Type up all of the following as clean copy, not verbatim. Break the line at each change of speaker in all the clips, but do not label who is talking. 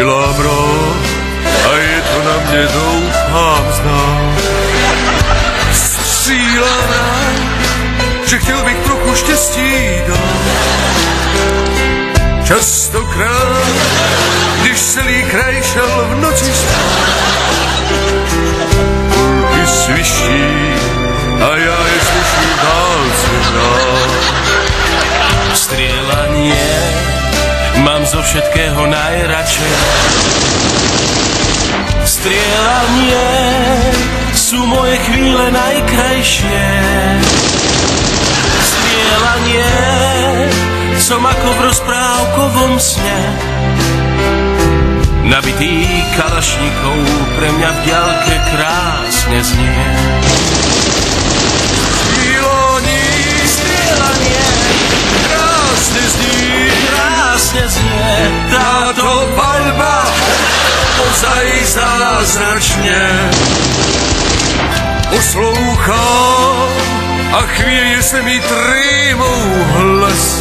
střílám rád a je to na mě, doufám, znát. Střílám rád, že chtěl bych trochu štěstí dát. Častokrát, když celý kraj šel v noci spát, pulky sviští a já je slyším v dálce hrát.
Strieľanie mám zo všetkého najradšej. Strieľanie sú moje chvíle najkrajšie. Strieľanie som ako v rozprávkovom sne. Nabitý kalašníkov pre mňa v diaľke krásne znie. Strieľanie krásne znie. Táto paľba ozaj zázračne.
Poslouchám a chvíje se mi trýmou hlas.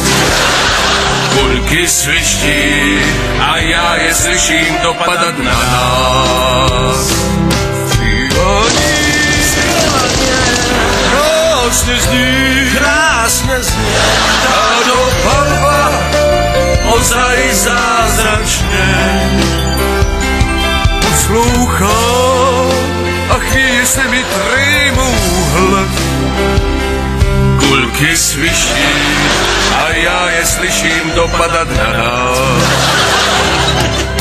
Pulky sviští a já je slyším dopadat na nás.
Strieľanie krásne zní.
Táto paľba ozaj zázračne.
Poslouchám a chvíje se mi trýmou hlas.
Kulky sviští a já je slyším dopadat na nás.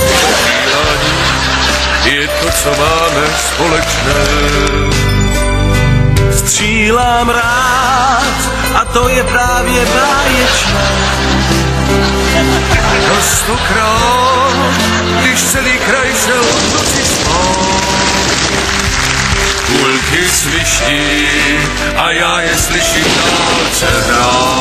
Střílání je to, co máme společné.
Střílám rád a to je právě báječné.
Častokrát, když celý kraj šel v noci spát,
Kulky sviští a já je slyším v dálce hrát.